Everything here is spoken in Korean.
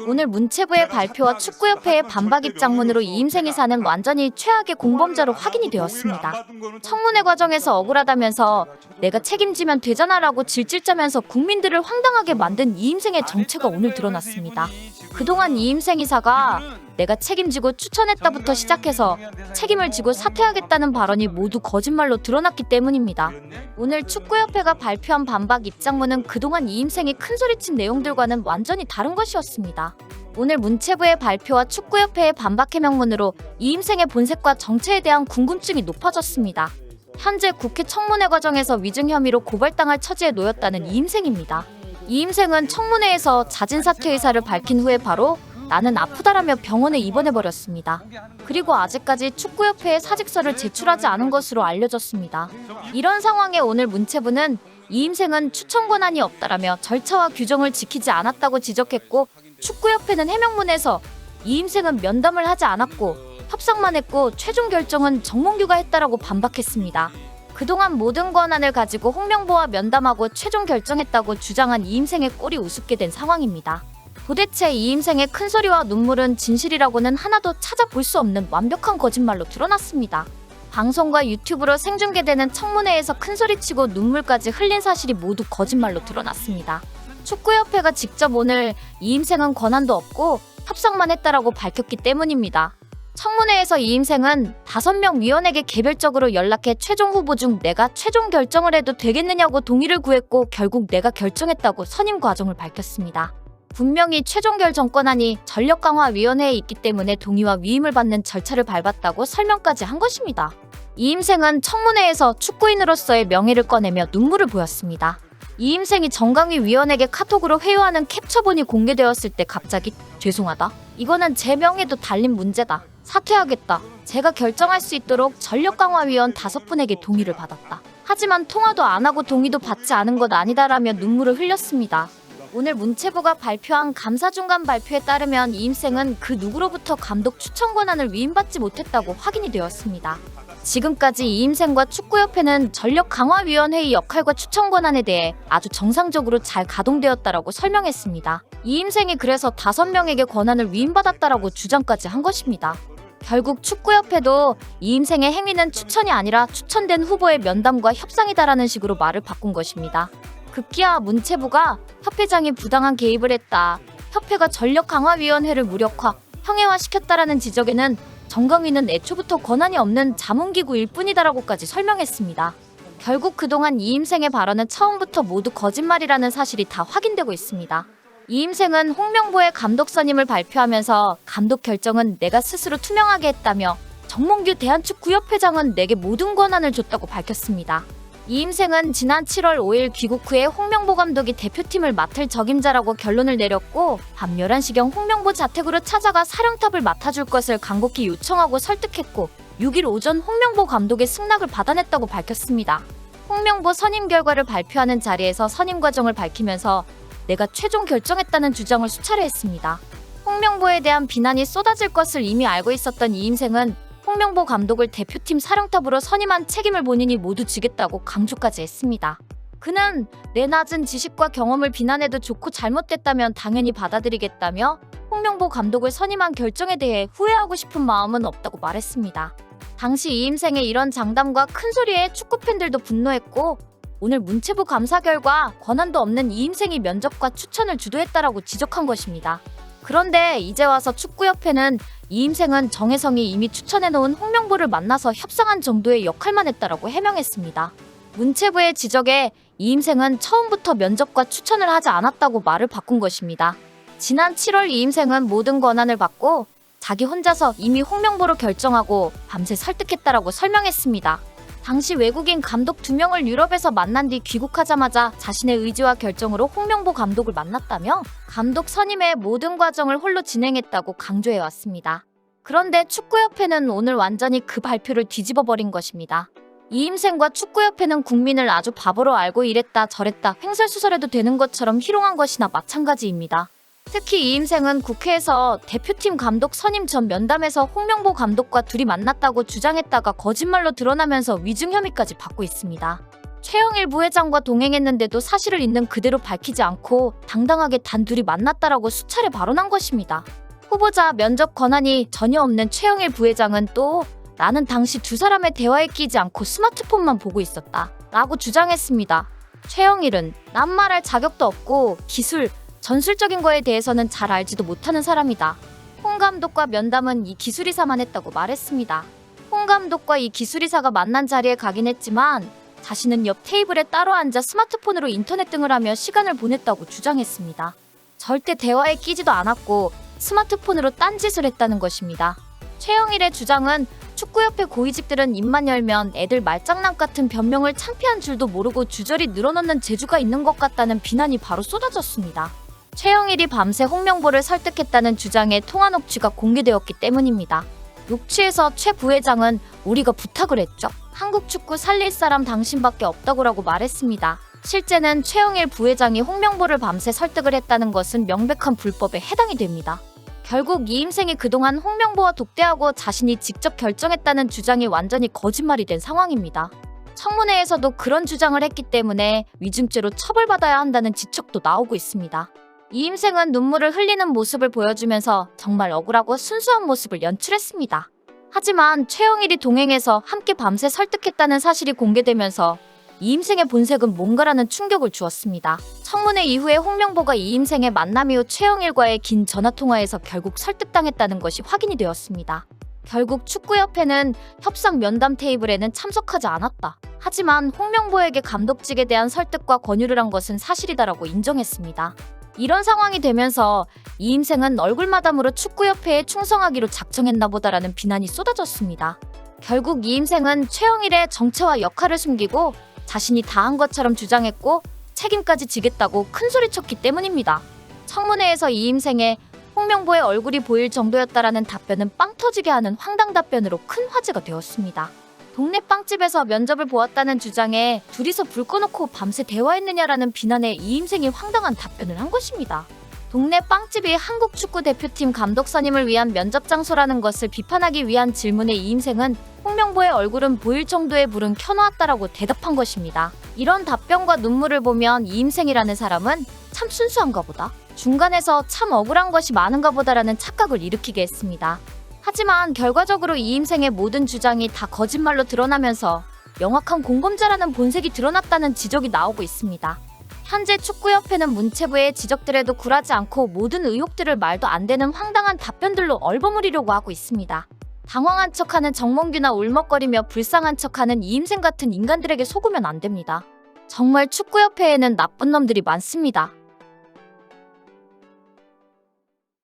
오늘 문체부의 발표와 축구협회의 반박 입장문으로 이임생 이사는 완전히 최악의 공범자로 확인이 되었습니다. 청문회 과정에서 억울하다면서 내가 책임지면 되잖아라고 질질짜면서 국민들을 황당하게 만든 이임생의 정체가 오늘 드러났습니다. 그동안 이임생 이사가 내가 책임지고 추천했다부터 시작해서 책임을 지고 사퇴하겠다는 발언이 모두 거짓말로 드러났기 때문입니다. 오늘 축구협회가 발표한 반박 입장문은 그동안 이임생이 큰소리친 내용들과는 완전히 다른 것이었습니다. 오늘 문체부의 발표와 축구협회의 반박 해명문으로 이임생의 본색과 정체에 대한 궁금증이 높아졌습니다. 현재 국회 청문회 과정에서 위증 혐의로 고발당할 처지에 놓였다는 이임생입니다. 이임생은 청문회에서 자진 사퇴 의사를 밝힌 후에 바로 나는 아프다라며 병원에 입원해버렸습니다. 그리고 아직까지 축구협회에 사직서를 제출하지 않은 것으로 알려졌습니다. 이런 상황에 오늘 문체부는 이임생은 추천 권한이 없다라며 절차와 규정을 지키지 않았다고 지적했고, 축구협회는 해명문에서 이임생은 면담을 하지 않았고 협상만 했고 최종 결정은 정몽규가 했다라고 반박했습니다. 그동안 모든 권한을 가지고 홍명보와 면담하고 최종 결정했다고 주장한 이임생의 꼴이 우습게 된 상황입니다. 도대체 이임생의 큰소리와 눈물은 진실이라고는 하나도 찾아볼 수 없는 완벽한 거짓말로 드러났습니다. 방송과 유튜브로 생중계되는 청문회에서 큰소리치고 눈물까지 흘린 사실이 모두 거짓말로 드러났습니다. 축구협회가 직접 오늘 이임생은 권한도 없고 협상만 했다라고 밝혔기 때문입니다. 청문회에서 이임생은 5명 위원에게 개별적으로 연락해 최종 후보 중 내가 최종 결정을 해도 되겠느냐고 동의를 구했고 결국 내가 결정했다고 선임 과정을 밝혔습니다. 분명히 최종 결정 권한이 전력강화위원회에 있기 때문에 동의와 위임을 받는 절차를 밟았다고 설명까지 한 것입니다. 이임생은 청문회에서 축구인으로서의 명예를 꺼내며 눈물을 보였습니다. 이임생이 정강위 위원에게 카톡으로 회유하는 캡처본이 공개되었을 때 갑자기 죄송하다. 이거는 제 명예도 달린 문제다. 사퇴하겠다. 제가 결정할 수 있도록 전력강화위원 5분에게 동의를 받았다. 하지만 통화도 안 하고 동의도 받지 않은 것 아니다라며 눈물을 흘렸습니다. 오늘 문체부가 발표한 감사 중간 발표에 따르면 이임생은 그 누구로부터 감독 추천 권한을 위임받지 못했다고 확인이 되었습니다. 지금까지 이임생과 축구협회는 전력강화위원회의 역할과 추천 권한에 대해 아주 정상적으로 잘 가동되었다라고 설명했습니다. 이임생이 그래서 5명에게 권한을 위임받았다라고 주장까지 한 것입니다. 결국 축구협회도 이임생의 행위는 추천이 아니라 추천된 후보의 면담과 협상이다라는 식으로 말을 바꾼 것입니다. 급기야 문체부가 협회장이 부당한 개입을 했다. 협회가 전력강화위원회를 무력화, 형해화시켰다라는 지적에는 정강위는 애초부터 권한이 없는 자문기구일 뿐이다라고까지 설명했습니다. 결국 그동안 이임생의 발언은 처음부터 모두 거짓말이라는 사실이 다 확인되고 있습니다. 이임생은 홍명보의 감독 선임을 발표하면서 감독 결정은 내가 스스로 투명하게 했다며 정몽규 대한축구협회장은 내게 모든 권한을 줬다고 밝혔습니다. 이임생은 지난 7월 5일 귀국 후에 홍명보 감독이 대표팀을 맡을 적임자라고 결론을 내렸고 밤 11시경 홍명보 자택으로 찾아가 사령탑을 맡아줄 것을 간곡히 요청하고 설득했고 6일 오전 홍명보 감독의 승낙을 받아냈다고 밝혔습니다. 홍명보 선임 결과를 발표하는 자리에서 선임 과정을 밝히면서 내가 최종 결정했다는 주장을 수차례 했습니다. 홍명보에 대한 비난이 쏟아질 것을 이미 알고 있었던 이임생은 홍명보 감독을 대표팀 사령탑으로 선임한 책임을 본인이 모두 지겠다고 강조까지 했습니다. 그는 내 낮은 지식과 경험을 비난해도 좋고 잘못됐다면 당연히 받아들이겠다며 홍명보 감독을 선임한 결정에 대해 후회하고 싶은 마음은 없다고 말했습니다. 당시 이임생의 이런 장담과 큰소리에 축구팬들도 분노했고 오늘 문체부 감사 결과 권한도 없는 이임생이 면접과 추천을 주도했다라고 지적한 것입니다. 그런데 이제 와서 축구협회는 이임생은 정혜성이 이미 추천해놓은 홍명보를 만나서 협상한 정도의 역할만 했다라고 해명했습니다. 문체부의 지적에 이임생은 처음부터 면접과 추천을 하지 않았다고 말을 바꾼 것입니다. 지난 7월 이임생은 모든 권한을 받고 자기 혼자서 이미 홍명보로 결정하고 밤새 설득했다라고 설명했습니다. 당시 외국인 감독 2명을 유럽에서 만난 뒤 귀국하자마자 자신의 의지와 결정으로 홍명보 감독을 만났다며 감독 선임의 모든 과정을 홀로 진행했다고 강조해왔습니다. 그런데 축구협회는 오늘 완전히 그 발표를 뒤집어버린 것입니다. 이임생과 축구협회는 국민을 아주 바보로 알고 이랬다 저랬다 횡설수설해도 되는 것처럼 희롱한 것이나 마찬가지입니다. 특히 이임생은 국회에서 대표팀 감독 선임 전 면담에서 홍명보 감독과 둘이 만났다고 주장했다가 거짓말로 드러나면서 위증 혐의까지 받고 있습니다. 최영일 부회장과 동행했는데도 사실을 있는 그대로 밝히지 않고 당당하게 단둘이 만났다라고 수차례 발언한 것입니다. 후보자 면접 권한이 전혀 없는 최영일 부회장은 또 나는 당시 두 사람의 대화에 끼지 않고 스마트폰만 보고 있었다 라고 주장했습니다. 최영일은 난 말할 자격도 없고 기술, 전술적인 거에 대해서는 잘 알지도 못하는 사람이다. 홍 감독과 면담은 이 기술이사만 했다고 말했습니다. 홍 감독과 이 기술이사가 만난 자리에 가긴 했지만 자신은 옆 테이블에 따로 앉아 스마트폰으로 인터넷 등을 하며 시간을 보냈다고 주장했습니다. 절대 대화에 끼지도 않았고 스마트폰으로 딴짓을 했다는 것입니다. 최영일의 주장은 축구협회 고위직들은 입만 열면 애들 말장난 같은 변명을 창피한 줄도 모르고 주저리 늘어놓는 재주가 있는 것 같다는 비난이 바로 쏟아졌습니다. 최영일이 밤새 홍명보를 설득했다는 주장의 통화 녹취가 공개되었기 때문입니다. 녹취에서 최 부회장은 우리가 부탁을 했죠. 한국 축구 살릴 사람 당신밖에 없다고라고 말했습니다. 실제는 최영일 부회장이 홍명보를 밤새 설득을 했다는 것은 명백한 불법에 해당이 됩니다. 결국 이임생이 그동안 홍명보와 독대하고 자신이 직접 결정했다는 주장이 완전히 거짓말이 된 상황입니다. 청문회에서도 그런 주장을 했기 때문에 위증죄로 처벌받아야 한다는 지적도 나오고 있습니다. 이임생은 눈물을 흘리는 모습을 보여주면서 정말 억울하고 순수한 모습을 연출했습니다. 하지만 최영일이 동행해서 함께 밤새 설득했다는 사실이 공개되면서 이임생의 본색은 뭔가라는 충격을 주었습니다. 청문회 이후에 홍명보가 이임생의 만남 이후 최영일과의 긴 전화통화에서 결국 설득당했다는 것이 확인이 되었습니다. 결국 축구협회는 협상 면담 테이블에는 참석하지 않았다. 하지만 홍명보에게 감독직에 대한 설득과 권유를 한 것은 사실이다라고 인정했습니다. 이런 상황이 되면서 이임생은 얼굴마담으로 축구협회에 충성하기로 작정했나 보다라는 비난이 쏟아졌습니다. 결국 이임생은 최영일의 정체와 역할을 숨기고 자신이 다 한 것처럼 주장했고 책임까지 지겠다고 큰소리쳤기 때문입니다. 청문회에서 이임생의 홍명보의 얼굴이 보일 정도였다라는 답변은 빵 터지게 하는 황당 답변으로 큰 화제가 되었습니다. 동네 빵집에서 면접을 보았다는 주장에 둘이서 불 꺼놓고 밤새 대화했느냐라는 비난에 이임생이 황당한 답변을 한 것입니다. 동네 빵집이 한국 축구 대표팀 감독 선임을 위한 면접 장소라는 것을 비판하기 위한 질문에 이임생은 홍명보의 얼굴은 보일 정도의 불은 켜놓았다라고 대답한 것입니다. 이런 답변과 눈물을 보면 이임생이라는 사람은 참 순수한가 보다. 중간에서 참 억울한 것이 많은가 보다라는 착각을 일으키게 했습니다. 하지만 결과적으로 이임생의 모든 주장이 다 거짓말로 드러나면서 명확한 공범자라는 본색이 드러났다는 지적이 나오고 있습니다. 현재 축구협회는 문체부의 지적들에도 굴하지 않고 모든 의혹들을 말도 안 되는 황당한 답변들로 얼버무리려고 하고 있습니다. 당황한 척하는 정몽규나 울먹거리며 불쌍한 척하는 이임생 같은 인간들에게 속으면 안 됩니다. 정말 축구협회에는 나쁜 놈들이 많습니다.